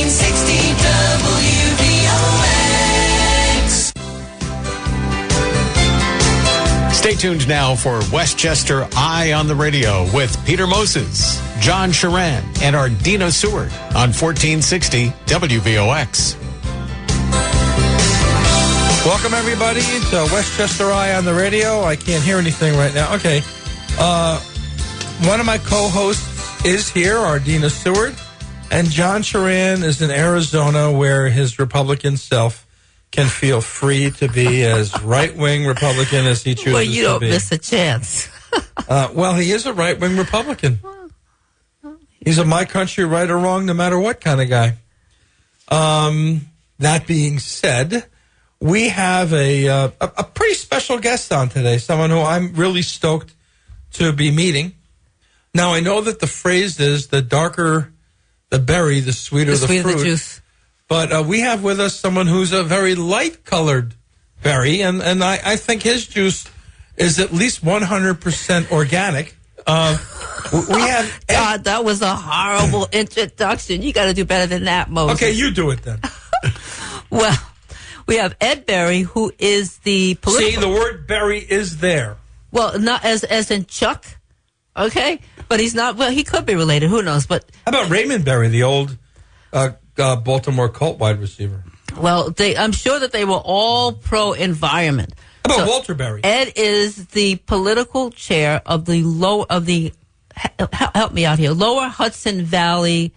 1460 WVOX. Stay tuned now for Westchester Eye on the Radio with Peter Moses, John Sharan, and Ardina Seward on 1460 WVOX. Welcome, everybody, to Westchester Eye on the Radio. I can't hear anything right now. Okay. One of my co-hosts is here, Ardina Seward, and John Sharan is in Arizona, where his Republican self can feel free to be as right-wing Republican as he chooses to be. Well, you don't miss a chance. Well, he is a right-wing Republican. He's a my country, right or wrong, no matter what kind of guy. That being said, we have a pretty special guest on today, someone who I'm really stoked to be meeting. Now, I know that the phrase is the darker the berry, the sweeter the fruit. The juice. But we have with us someone who's a very light-colored berry, and I think his juice is at least 100% organic. We have Ed. God, that was a horrible introduction. You got to do better than that, Moses. Okay, you do it then. Well, we have Ed Berry, who is the political... See, the word berry is there. Well, not as in Chuck, okay? But he's not... Well, he could be related. Who knows? But how about Raymond Berry, the old Baltimore Colt wide receiver? Well, I'm sure that they were all pro-environment. How about Walter Berry? Ed is the political chair of the help me out here, Lower Hudson Valley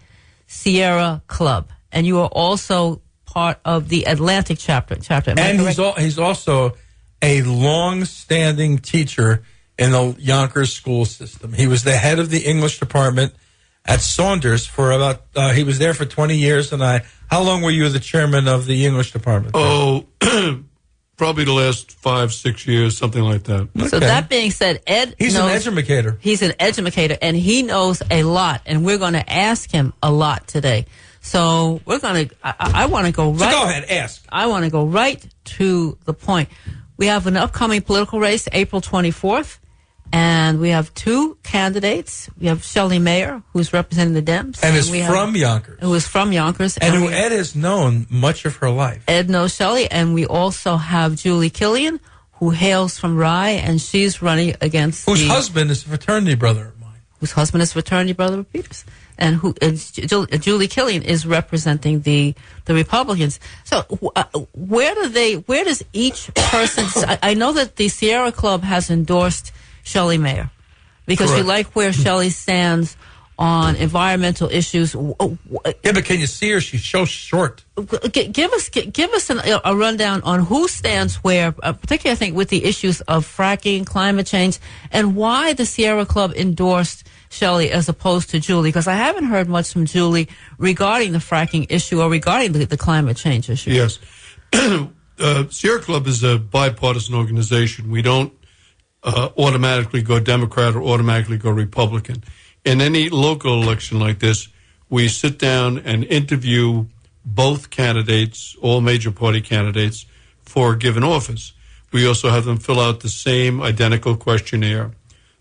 Sierra Club, and you are also part of the Atlantic chapter. And he's also a long-standing teacher in the Yonkers school system. He was the head of the English department at Saunders for about, he was there for 20 years, and how long were you the chairman of the English department? Oh, probably the last 5-6 years, something like that. Okay. So that being said, Ed He's an educator. He's an educator, and he knows a lot, and we're going to ask him a lot today. So we're going to, I want to go right. So go ahead, ask. I want to go right to the point. We have an upcoming political race, April 24th, and we have two candidates. We have Shelley Mayer, who's representing the Dems. And is from Yonkers. Who is from Yonkers. And who Ed has known much of her life. Ed knows Shelley, and we also have Julie Killian, who hails from Rye, and she's running against whose husband is a fraternity brother of mine. Whose husband is fraternity brother of Peters. And Julie Killian is representing the Republicans. So where does each person... I know that the Sierra Club has endorsed Shelley Mayer because we like where Shelley stands on environmental issues. Yeah, but can you see her? She's so short. Give us a rundown on who stands where, particularly I think with the issues of fracking, climate change, and why the Sierra Club endorsed Shelley as opposed to Julie, because I haven't heard much from Julie regarding the fracking issue or regarding the climate change issue. Yes. Sierra Club is a bipartisan organization. We don't automatically go Democrat or automatically go Republican. In any local election like this, we sit down and interview both candidates, all major party candidates, for a given office. We also have them fill out the same identical questionnaire.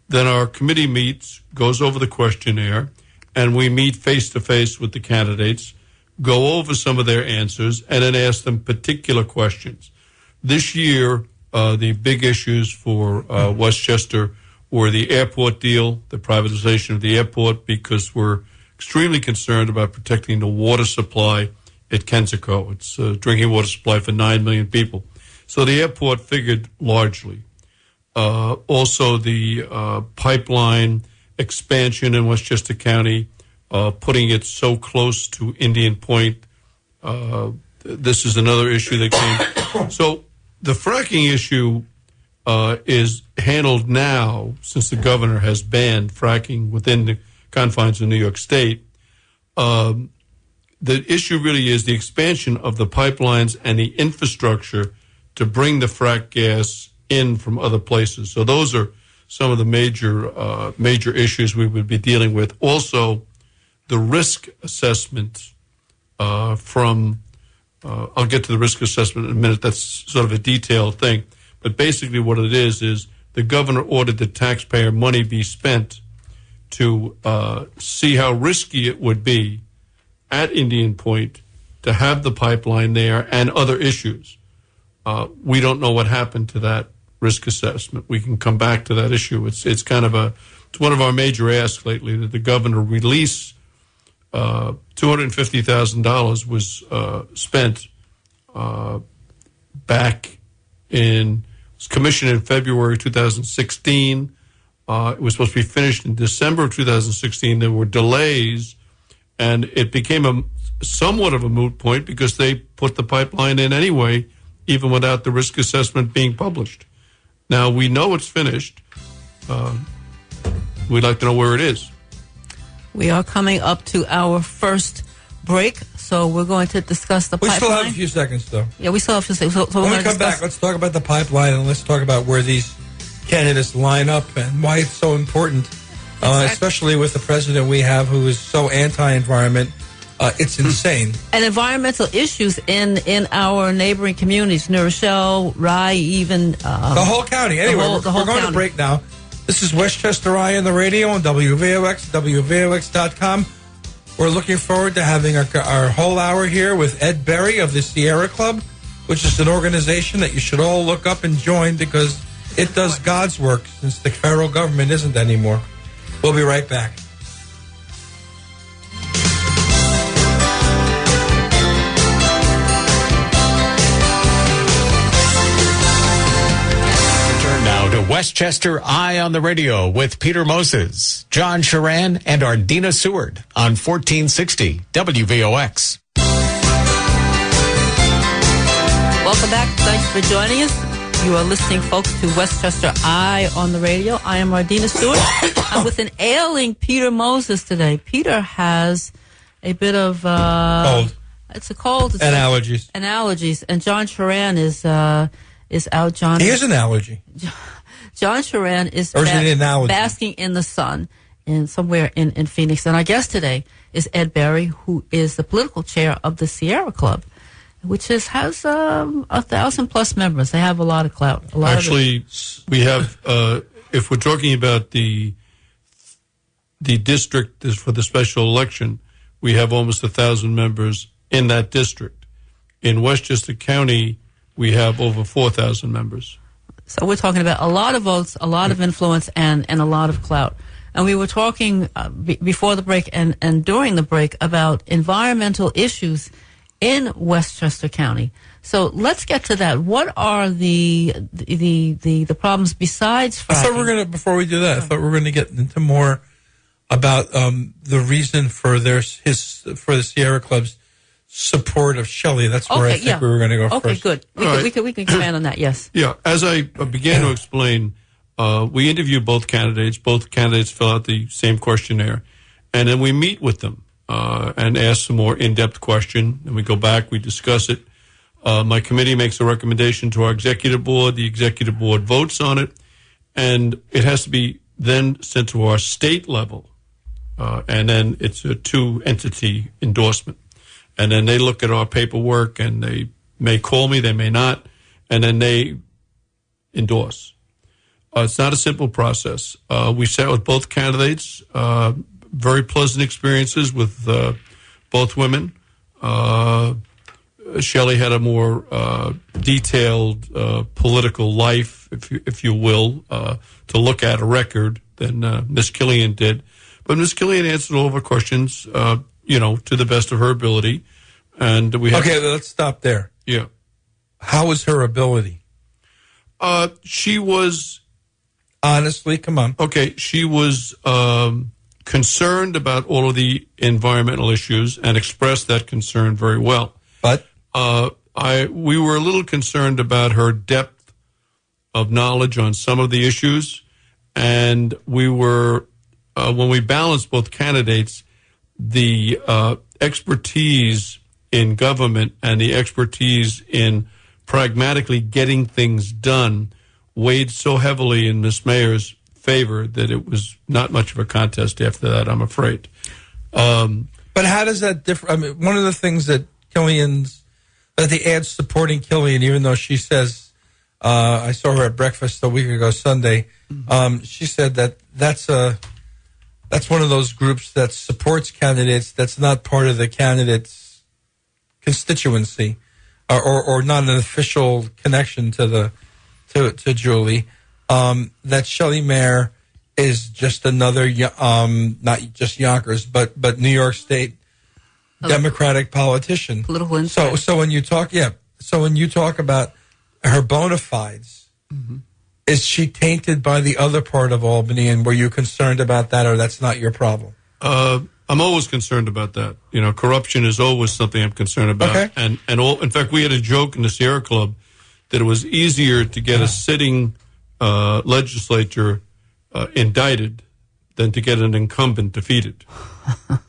Then our committee meets, goes over the questionnaire, and we meet face-to-face with the candidates, go over some of their answers, and then ask them particular questions. This year, the big issues for Westchester were the airport deal, the privatization of the airport, because we're extremely concerned about protecting the water supply at Kensico. It's a drinking water supply for 9 million people. So the airport figured largely. Also, the pipeline expansion in Westchester County, putting it so close to Indian Point. This is another issue that came. So the fracking issue is handled now, since the governor has banned fracking within the confines of New York State. The issue really is the expansion of the pipelines and the infrastructure to bring the frack gas in from other places. So those are some of the major issues we would be dealing with. Also, the risk assessment from I'll get to the risk assessment in a minute. That's sort of a detailed thing. But basically what it is the governor ordered the taxpayer money be spent to see how risky it would be at Indian Point to have the pipeline there and other issues. We don't know what happened to that risk assessment. We can come back to that issue. It's one of our major asks lately that the governor release. $250,000 was spent back in. It was commissioned in February 2016. It was supposed to be finished in December of 2016. There were delays, and it became somewhat of a moot point because they put the pipeline in anyway, even without the risk assessment being published. Now, we know it's finished. We'd like to know where it is. We are coming up to our first break, so we're going to discuss the pipeline. We still have a few seconds, though. Yeah, we still have a few seconds. So when we come back, let's talk about the pipeline, and let's talk about where these candidates line up and why it's so important, especially with the president we have who is so anti-environment. It's insane. And environmental issues in our neighboring communities, New Rochelle, Rye, even... the whole county. Anyway, we're going to break now. This is Westchester Eye on the radio on WVOX, WVOX.com. We're looking forward to having our whole hour here with Ed Berry of the Sierra Club, which is an organization that you should all look up and join because it does God's work since the federal government isn't anymore. We'll be right back. Westchester Eye on the Radio with Peter Moses, John Sharan, and Ardina Seward on 1460 WVOX. Welcome back. Thanks for joining us. You are listening, folks, to Westchester Eye on the Radio. I am Ardina Seward. I'm with an ailing Peter Moses today. Peter has a bit of... cold. It's a cold. And allergies. And allergies. And John Sharan is out. John. He has an allergy. John Sharan is basking in the sun somewhere in Phoenix. And our guest today is Ed Berry, who is the political chair of the Sierra Club, which has 1,000+ members. They have a lot of clout. Actually, we have, if we're talking about the district for the special election, we have almost 1,000 members in that district. In Westchester County, we have over 4,000 members. So we're talking about a lot of votes, a lot of influence, and a lot of clout. And we were talking before the break and during the break about environmental issues in Westchester County. So let's get to that. What are the problems besides fracking? I thought before we do that, I thought we were going to get into more about the reason for the Sierra Club's support of Shelley. That's where I think we were going to go first. Okay, good. We can expand on that, yes. Yeah, as I began to explain, we interview both candidates. Both candidates fill out the same questionnaire. And then we meet with them and ask some more in-depth question. And we go back, we discuss it. My committee makes a recommendation to our executive board. The executive board votes on it. And it has to be then sent to our state level. And then it's a two-entity endorsement. And then they look at our paperwork, and they may call me, they may not, and then they endorse. It's not a simple process. We sat with both candidates, very pleasant experiences with both women. Shelley had a more detailed political life, if you will, to look at a record than Ms. Killian did. But Ms. Killian answered all of our questions, to the best of her ability. And we have let's stop there. Yeah. How was her ability? She was... Honestly, come on. Okay, she was concerned about all of the environmental issues and expressed that concern very well. But? We were a little concerned about her depth of knowledge on some of the issues. And we were, when we balanced both candidates, the expertise in government and the expertise in pragmatically getting things done weighed so heavily in Ms. Mayer's favor that it was not much of a contest after that, I'm afraid. But how does that differ? I mean, one of the things that the ad's supporting Killian, even though she says, I saw her at breakfast a week ago Sunday, she said that's that's one of those groups that supports candidates that's not part of the candidate's constituency, or not an official connection to Julie. That Shelley Mayer is just another, not just Yonkers, but New York State Democratic politician. Political insider. So when you talk about her bona fides, is she tainted by the other part of Albany, and were you concerned about that, or that's not your problem? I'm always concerned about that. Corruption is always something I'm concerned about. Okay. And in fact, we had a joke in the Sierra Club that it was easier to get a sitting legislature indicted than to get an incumbent defeated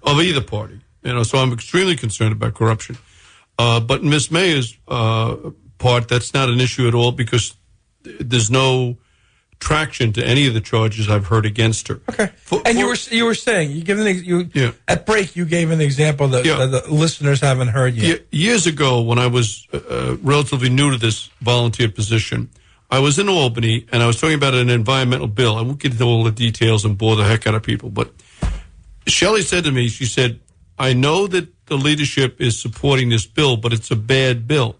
of either party. So I'm extremely concerned about corruption. But in Miss Mayer's part, that's not an issue at all, because there's no traction to any of the charges I've heard against her. Okay. You were saying at break you gave an example that the listeners haven't heard yet. Years ago, when I was relatively new to this volunteer position, I was in Albany and I was talking about an environmental bill. I won't get into all the details and bore the heck out of people, but Shelley said to me, she said, "I know that the leadership is supporting this bill, but it's a bad bill."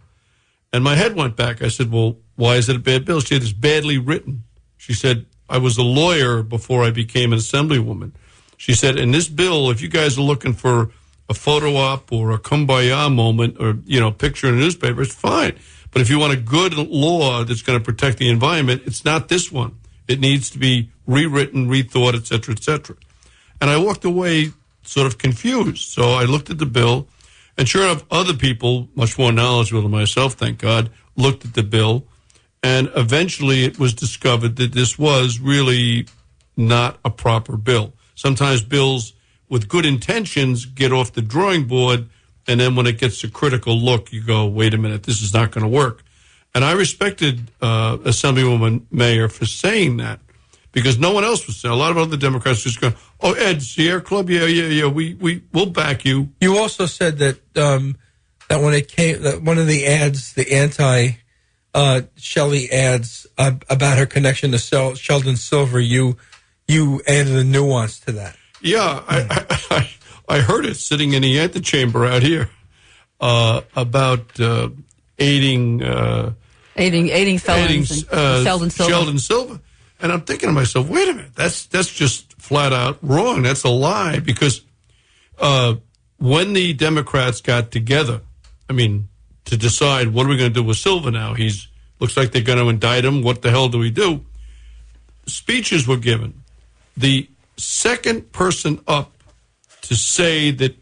And my head went back. I said, "Well, why is it a bad bill?" She said, "It's badly written." She said, "I was a lawyer before I became an assemblywoman." She said, "In this bill, if you guys are looking for a photo op or a kumbaya moment or, picture in a newspaper, it's fine. But if you want a good law that's going to protect the environment, it's not this one. It needs to be rewritten, rethought, et cetera, et cetera." And I walked away sort of confused. So I looked at the bill, and sure enough, other people, much more knowledgeable than myself, thank God, looked at the bill. And eventually it was discovered that this was really not a proper bill. Sometimes bills with good intentions get off the drawing board, and then when it gets a critical look, you go, wait a minute, this is not going to work. And I respected Assemblywoman Mayer for saying that, because no one else was saying. A lot of other Democrats just go, "Oh, Ed, Sierra Club, yeah, we'll back you." You also said that that when it came, that one of the ads, the anti Shelley ads about her connection to Sheldon Silver, you added a nuance to that. Yeah, I heard it sitting in the antechamber out here about aiding felons and Sheldon Silver. And I'm thinking to myself, wait a minute, that's just flat out wrong. That's a lie, because when the Democrats got together, to decide what are we going to do with Silver now, looks like they're going to indict him. What the hell do we do? Speeches were given. The second person up to say that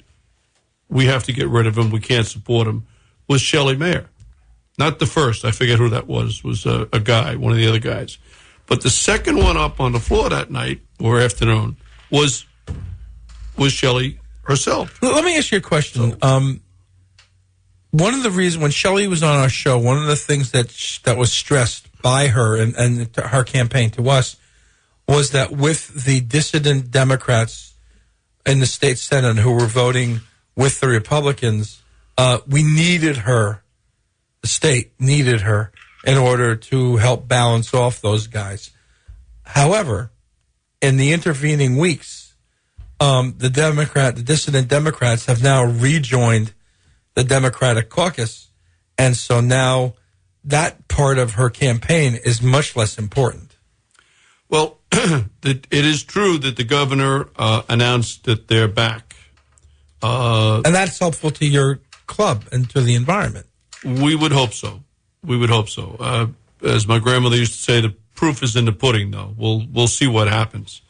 we have to get rid of him, we can't support him, was Shelley Mayer. Not the first. I forget who that was a guy, one of the other guys. But the second one up on the floor that night or afternoon was Shelley herself. Let me ask you a question. One of the reasons, when Shelley was on our show, one of the things that was stressed by her and her campaign to us was that with the dissident Democrats in the state Senate who were voting with the Republicans, we needed her. The state needed her in order to help balance off those guys. However, in the intervening weeks, the dissident Democrats have now rejoined the Democratic caucus, and so now that part of her campaign is much less important. Well, it is true that the governor announced that they're back. And that's helpful to your club and to the environment. We would hope so. As my grandmother used to say, the proof is in the pudding, though. We'll see what happens.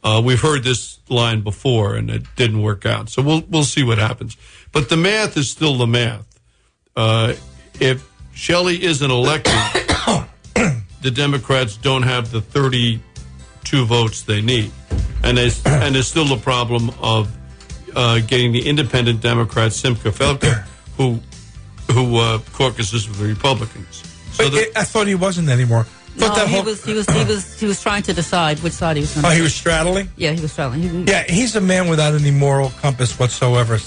We've heard this line before, and it didn't work out. So we'll see what happens. But the math is still the math. If Shelley isn't elected, the Democrats don't have the 32 votes they need. And there's still the problem of getting the independent Democrat, Simcha Felker, who caucuses with the Republicans. So I thought he wasn't anymore. No, he was trying to decide which side he was going to. Oh, he was straddling? Yeah, he was straddling. He's a man without any moral compass whatsoever.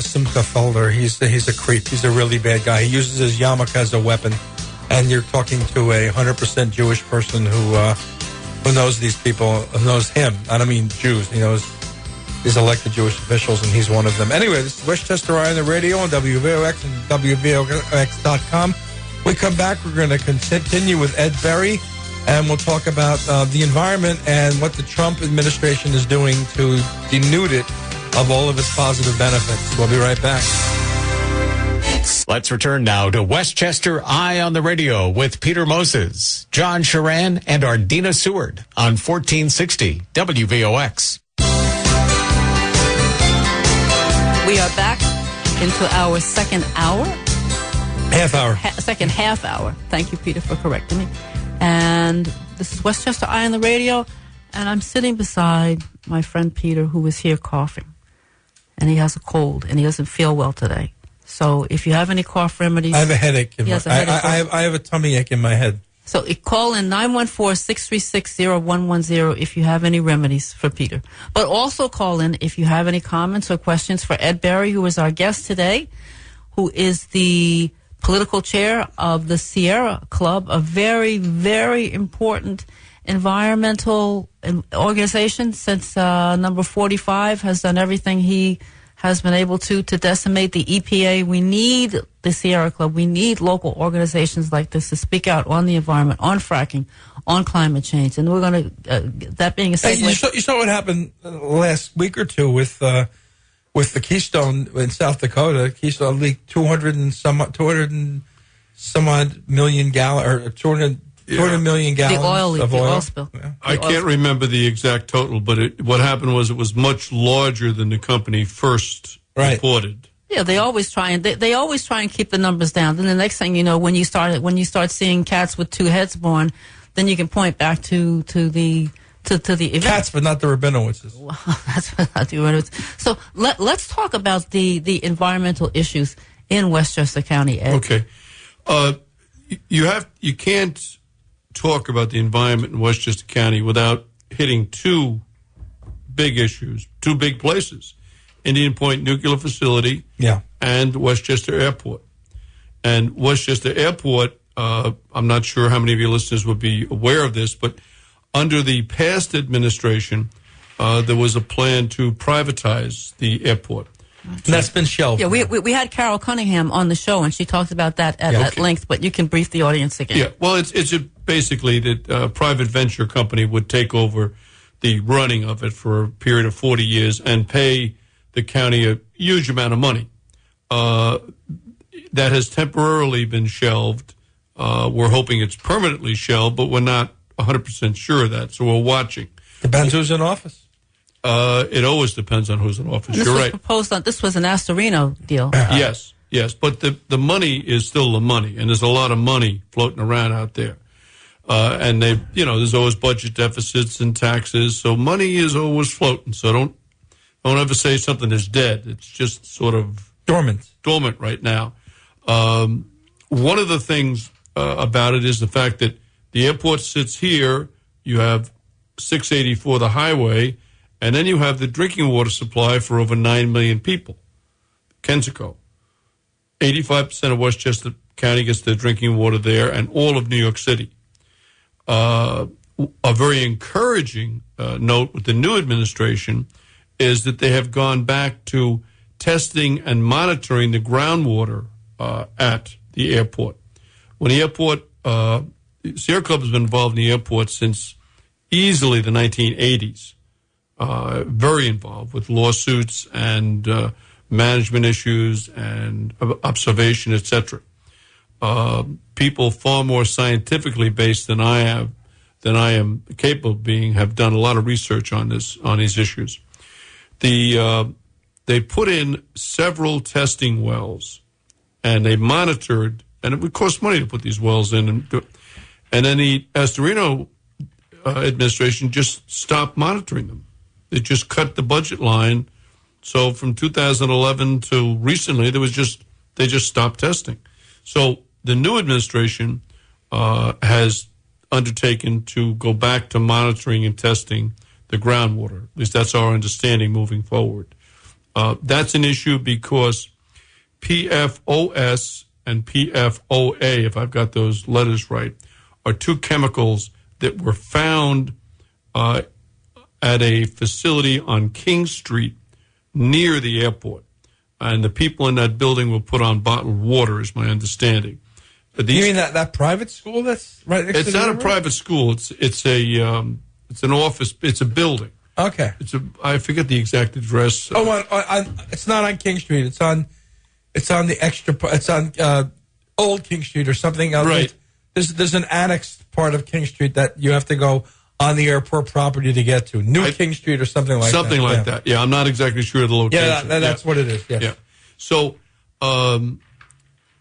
Simcha Felder, he's a creep. He's a really bad guy. He uses his yarmulke as a weapon, and you're talking to a 100% Jewish person who who knows these people, who knows him. I don't mean Jews. He knows these elected Jewish officials, and he's one of them. Anyway, this is Westchester Eye on the radio on WVOX and WVOX.com. We come back, we're going to continue with Ed Berry, and we'll talk about the environment and what the Trump administration is doing to denude it of all of its positive benefits. We'll be right back. Let's return now to Westchester Eye on the radio with Peter Moses, John Sharan, and Ardina Seward on 1460 WVOX. We are back into our second hour. Half hour. Second half hour. Thank you, Peter, for correcting me. And this is Westchester Eye on the radio, and I'm sitting beside my friend Peter, who is here coughing. And he has a cold, and he doesn't feel well today. So if you have any cough remedies... I have a headache. I have a tummy ache in my head. So call in 914-636-0110 if you have any remedies for Peter. But also call in if you have any comments or questions for Ed Berry, who is our guest today, who is the political chair of the Sierra Club, a very, very important environmental organization since number 45 has done everything he has been able to decimate the EPA. We need the Sierra Club. We need local organizations like this to speak out on the environment, on fracking, on climate change. And we're going to, that being a segue. Hey, you saw what happened last week or two with the Keystone in South Dakota. Keystone leaked 200 and some odd million gallons, or 200 million gallons the oil leak, of the oil. oil spill. Yeah. I can't remember the exact total, but what happened was it was much larger than the company first reported. Yeah, they always try and they always try and keep the numbers down. Then the next thing you know, when you start seeing cats with two heads born, then you can point back to the event. Cats, but not the Rabinowitzes. Well, that's what I do. So let's talk about the environmental issues in Westchester County, Ed. Okay, you can't talk about the environment in Westchester County without hitting two big issues, two big places: Indian Point Nuclear Facility, and Westchester Airport. And Westchester Airport, I'm not sure how many of your listeners would be aware of this, but under the past administration, there was a plan to privatize the airport. And that's been shelved. Yeah, we had Carol Cunningham on the show, and she talked about that at length, but you can brief the audience again. Yeah, well, it's basically that a private venture company would take over the running of it for a period of 40 years and pay the county a huge amount of money. That has temporarily been shelved. We're hoping it's permanently shelved, but we're not 100% sure of that, so we're watching. Depends who's in office. It always depends on who's in office. You're right. This was an Astorino deal. Yes, but the money is still the money, and there's a lot of money floating around out there. And there's always budget deficits and taxes, so money is always floating. So don't ever say something is dead. It's just sort of dormant right now. One of the things about it is the fact that the airport sits here. You have 684, the highway, and then you have the drinking water supply for over 9 million people. Kensico. 85% of Westchester County gets their drinking water there, and all of New York City. A very encouraging note with the new administration is that they have gone back to testing and monitoring the groundwater at the airport. When the airport, Sierra Club has been involved in the airport since easily the 1980s. Very involved with lawsuits and management issues and observation, etc. People far more scientifically based than I am capable of being, have done a lot of research on these issues. They put in several testing wells, and they monitored, and it would cost money to put these wells in, and then the Astorino administration just stopped monitoring them. They just cut the budget line. So from 2011 to recently, they just stopped testing. So the new administration has undertaken to go back to monitoring and testing the groundwater. At least that's our understanding moving forward. That's an issue because PFOS and PFOA, if I've got those letters right, are two chemicals that were found at a facility on King Street near the airport. And the people in that building will put on bottled water, is my understanding. But You mean that private school that's right next to the It's not a river? private school. It's an office. It's a building. Okay. I forget the exact address. It's not on King Street. It's on the extra. It's on Old King Street or something else. Right. There's an annexed part of King Street that you have to go on the airport property to get to. King Street or something like that. Something like that. Yeah, I'm not exactly sure of the location. Yeah, that's what it is. Yes. Yeah. So the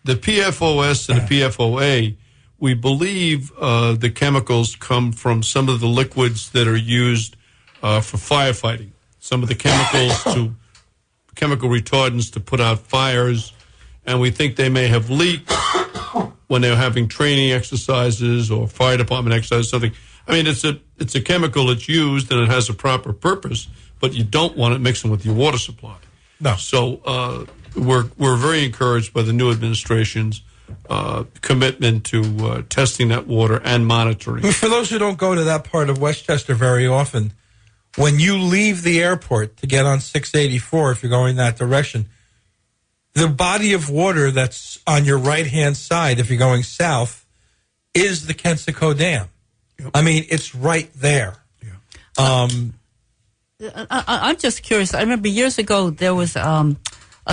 PFOS and the PFOA, we believe the chemicals come from some of the liquids that are used for firefighting. Some of the chemical retardants to put out fires, and we think they may have leaked when they're having training exercises or fire department exercises, something. I mean, it's a chemical that's used and it has a proper purpose, but you don't want it mixing with your water supply. No. So we're very encouraged by the new administration's commitment to testing that water and monitoring. For those who don't go to that part of Westchester very often, when you leave the airport to get on 684, if you're going that direction, the body of water that's on your right-hand side, if you're going south, is the Kensico Dam. Yep. I mean, it's right there. Yeah. I'm just curious. I remember years ago there was a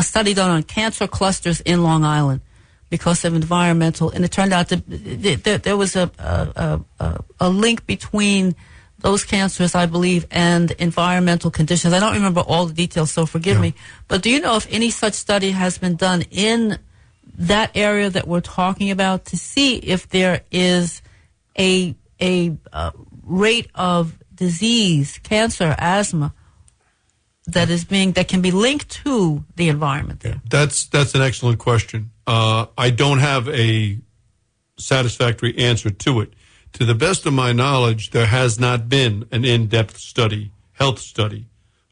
study done on cancer clusters in Long Island because of environmental, and it turned out that there was a link between those cancers, I believe, and environmental conditions. I don't remember all the details, so forgive me. But do you know if any such study has been done in that area that we're talking about to see if there is a rate of disease, cancer, asthma that can be linked to the environment there? That's an excellent question. I don't have a satisfactory answer to it. To the best of my knowledge, there has not been an in-depth study, health study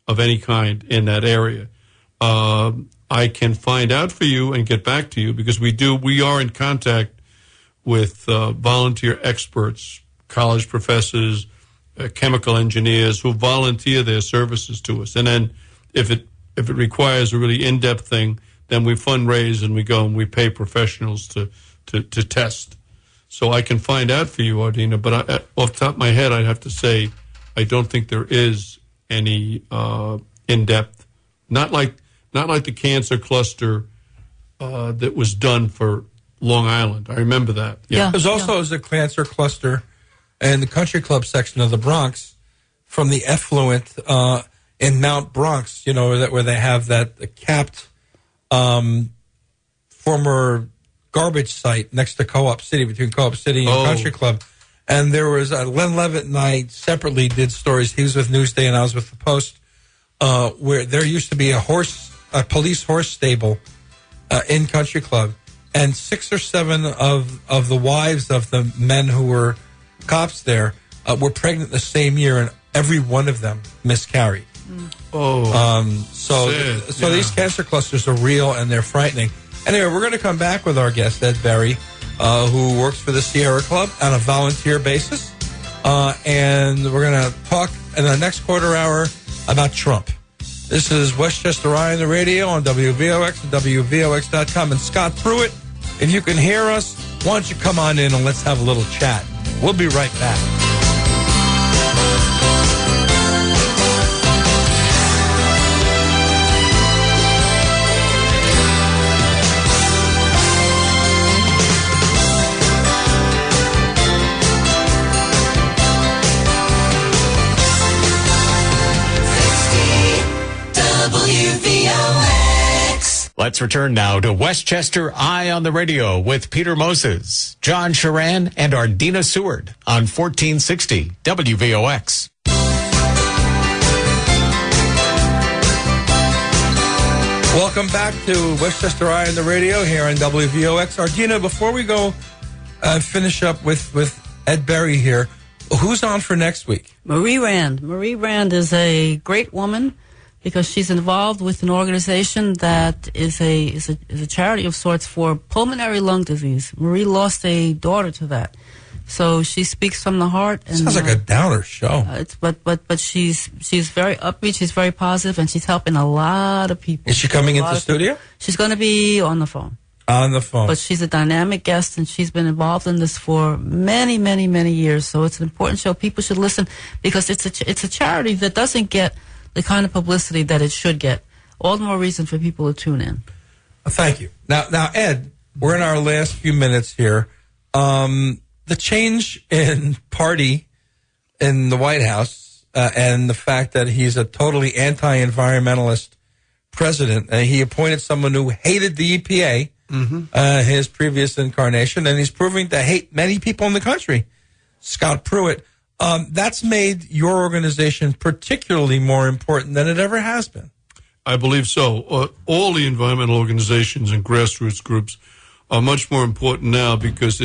of any kind in that area. I can find out for you and get back to you because we are in contact with volunteer experts, college professors, chemical engineers who volunteer their services to us. And then if it requires a really in-depth thing, then we fundraise and we go and we pay professionals to test. So I can find out for you, Ardina, but off the top of my head, I'd have to say I don't think there is any in-depth, not like the cancer cluster that was done for Long Island. I remember that. Yeah. There's also a cancer cluster in the country club section of the Bronx from the effluent in Mount Bronx, where they have that capped former garbage site next to Co-op City, between Co-op City and Country Club. And there was Len Levitt and I separately did stories. He was with Newsday and I was with the Post, where there used to be a police horse stable in Country Club, and 6 or 7 of the wives of the men who were cops there were pregnant the same year, and every one of them miscarried. So these cancer clusters are real and they're frightening. Anyway, we're going to come back with our guest, Ed Berry, who works for the Sierra Club on a volunteer basis. And we're going to talk in the next quarter hour about Trump. This is Westchester Eye on the radio on WVOX and WVOX.com. And Scott Pruitt, if you can hear us, why don't you come on in and let's have a little chat. We'll be right back. Let's return now to Westchester Eye on the Radio with Peter Moses, John Sharan, and Ardina Seward on 1460 WVOX. Welcome back to Westchester Eye on the Radio here on WVOX. Ardina, before we go finish up with Ed Berry here, who's on for next week? Marie Rand. Marie Rand is a great woman, because she's involved with an organization that is a charity of sorts for pulmonary lung disease. Marie lost a daughter to that. So she speaks from the heart. And, sounds like a downer show. But she's very upbeat. She's very positive, and she's helping a lot of people. Is she coming into the studio? She's going to be on the phone. On the phone. But she's a dynamic guest, and she's been involved in this for many, many, many years. So it's an important show. People should listen because it's a charity that doesn't get the kind of publicity that it should get. All the more reason for people to tune in. Thank you. Now, Ed, we're in our last few minutes here. The change in party in the White House and the fact that he's a totally anti-environmentalist president, and he appointed someone who hated the EPA, his previous incarnation, and he's proving to hate many people in the country, Scott Pruitt. That's made your organization particularly more important than it ever has been. I believe so. All the environmental organizations and grassroots groups are much more important now because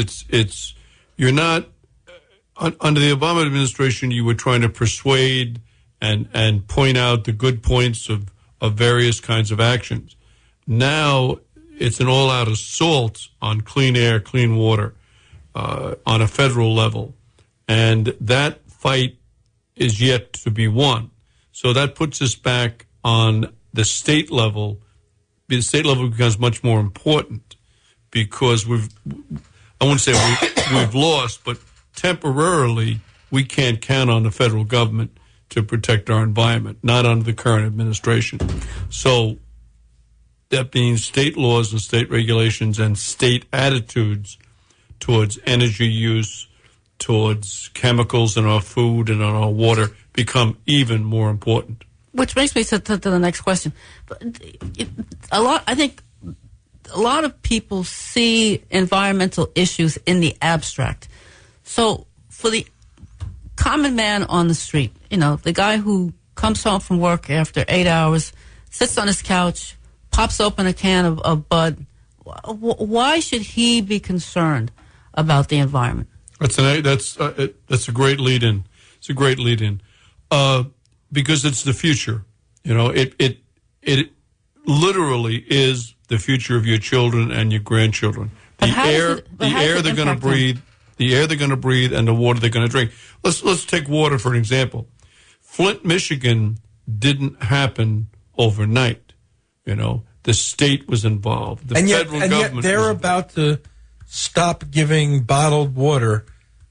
you're not under the Obama administration. You were trying to persuade and point out the good points of various kinds of actions. Now it's an all-out assault on clean air, clean water on a federal level, and that fight is yet to be won. So that puts us back on the state level. The state level becomes much more important because I wouldn't say we've lost, but temporarily we can't count on the federal government to protect our environment, not under the current administration. So that means state laws and state regulations and state attitudes towards energy use, towards chemicals in our food and on our water become even more important. Which brings me to the next question. I think a lot of people see environmental issues in the abstract. So for the common man on the street, the guy who comes home from work after 8 hours, sits on his couch, pops open a can of Bud, why should he be concerned about the environment? That's a great lead-in. It's a great lead-in because it's the future. It literally is the future of your children and your grandchildren. The air they're going to breathe, and the water they're going to drink. Let's take water for an example. Flint, Michigan didn't happen overnight. The state was involved. The federal government. Yet they're about to stop giving bottled water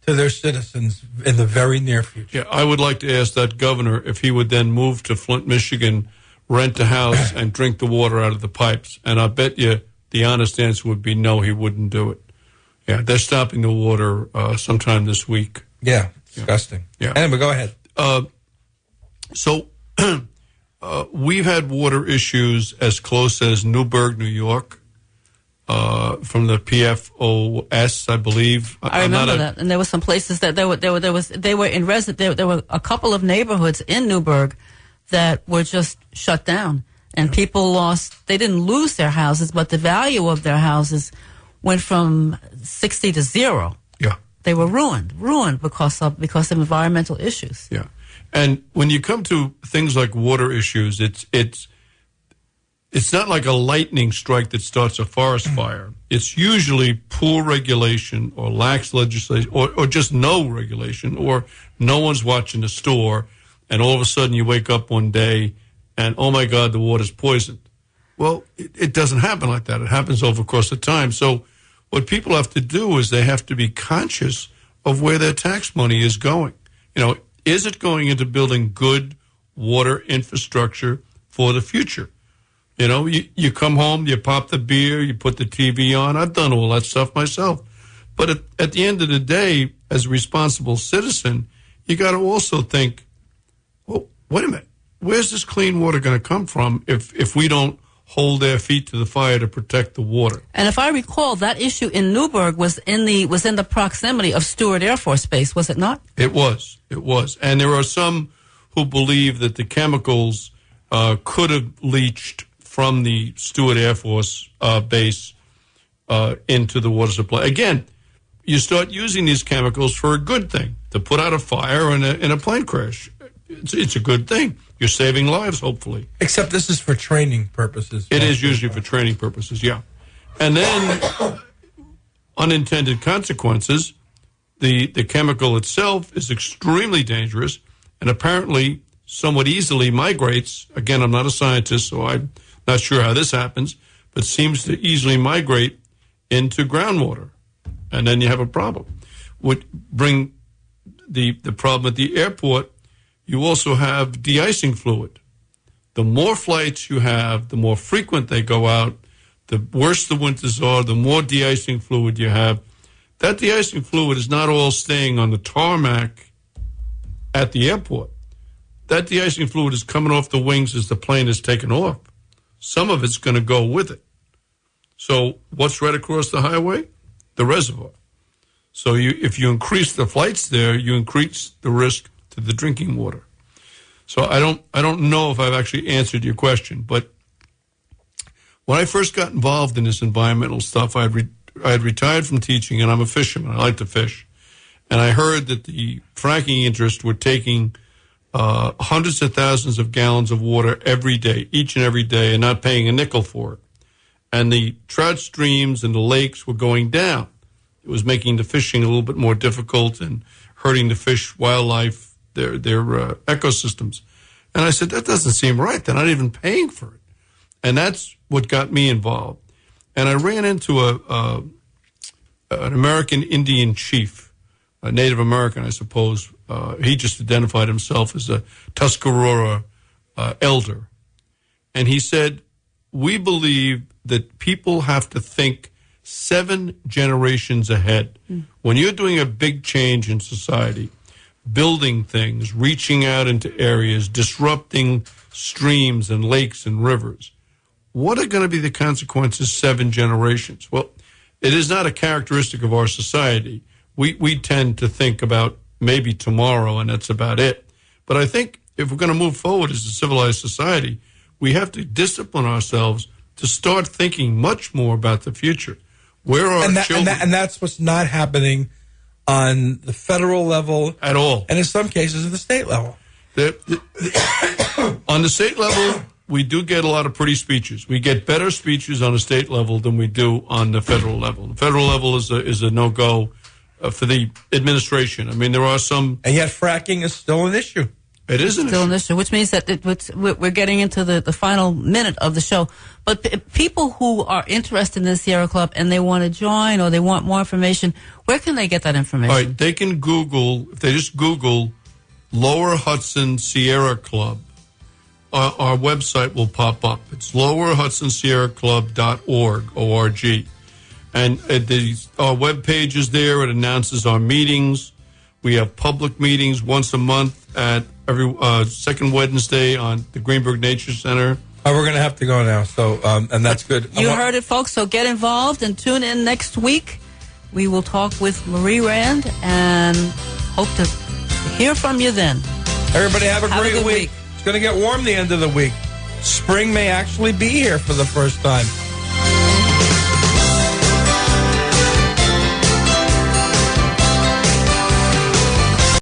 to their citizens in the very near future. Yeah, I would like to ask that governor if he would then move to Flint, Michigan, rent a house, and drink the water out of the pipes. And I bet you the honest answer would be no, he wouldn't do it. Yeah, they're stopping the water sometime this week. Yeah, disgusting. Yeah. Anyway, go ahead. So we've had water issues as close as Newburgh, New York, from the PFOS, I believe. I remember that, and there were some places that there were a couple of neighborhoods in Newburgh that were just shut down, and people they didn't lose their houses, but the value of their houses went from 60 to 0. Yeah, they were ruined because of environmental issues. Yeah, and when you come to things like water issues, it's not like a lightning strike that starts a forest fire. It's usually poor regulation or lax legislation or just no regulation or no one's watching the store, and all of a sudden you wake up one day and, oh, my God, the water's poisoned. Well, it doesn't happen like that. It happens over the course of time. So what people have to do is they have to be conscious of where their tax money is going. Is it going into building good water infrastructure for the future? You come home, you pop the beer, you put the TV on. I've done all that stuff myself. But at the end of the day, as a responsible citizen, you got to also think, well, wait a minute. Where's this clean water going to come from if we don't hold their feet to the fire to protect the water? And if I recall, that issue in Newburgh was in the proximity of Stewart Air Force Base, was it not? It was. And there are some who believe that the chemicals could have leached from the Stewart Air Force Base into the water supply. Again, you start using these chemicals for a good thing, to put out a fire in a plane crash. It's a good thing. You're saving lives, hopefully. Except this is for training purposes. It is usually for training purposes, yeah. And then unintended consequences, The chemical itself is extremely dangerous and apparently somewhat easily migrates. Again, I'm not a scientist, so I'm not sure how this happens, but seems to easily migrate into groundwater. And then you have a problem. Would bring the problem at the airport, you also have de-icing fluid. The more flights you have, the more frequent they go out, the worse the winters are, the more de-icing fluid you have. That de-icing fluid is not all staying on the tarmac at the airport. That de-icing fluid is coming off the wings as the plane is taking off. Some of it's going to go with it. So what's right across the highway? The reservoir. So if you increase the flights there, you increase the risk to the drinking water. So I don't know if I've actually answered your question, but when I first got involved in this environmental stuff, I had retired from teaching, and I'm a fisherman. I like to fish. And I heard that the fracking interests were taking hundreds of thousands of gallons of water every day, each and every day, and not paying a nickel for it. And the trout streams and the lakes were going down. It was making the fishing a little bit more difficult and hurting the fish, wildlife, their ecosystems. And I said, that doesn't seem right. They're not even paying for it. And that's what got me involved. And I ran into an American Indian chief, a Native American, I suppose. He just identified himself as a Tuscarora elder. And he said, we believe that people have to think 7 generations ahead. When you're doing a big change in society, building things, reaching out into areas, disrupting streams and lakes and rivers, what are going to be the consequences 7 generations? Well, it is not a characteristic of our society. We tend to think about maybe tomorrow, and that's about it. But I think if we're going to move forward as a civilized society, we have to discipline ourselves to start thinking much more about the future. Where are our children? And that's what's not happening on the federal level at all. And in some cases at the state level. On the state level, we do get a lot of pretty speeches. We get better speeches on the state level than we do on the federal level. The federal level is a no-go for the administration. I mean, there are some... And yet fracking is still an issue. It is an issue, which means that we're getting into the final minute of the show. But people who are interested in the Sierra Club and they want to join or they want more information, where can they get that information? All right, they can Google, if they just Google Lower Hudson Sierra Club, our website will pop up. It's lowerhudsonsierraclub.org, O-R-G. And our webpage is there. It announces our meetings. We have public meetings once a month at every second Wednesday on the Greenberg Nature Center. Oh, we're going to have to go now, so and that's good. You heard it, folks, so get involved and tune in next week. We will talk with Marie Rand and hope to hear from you then. Everybody have a great week. It's going to get warm the end of the week. Spring may actually be here for the first time.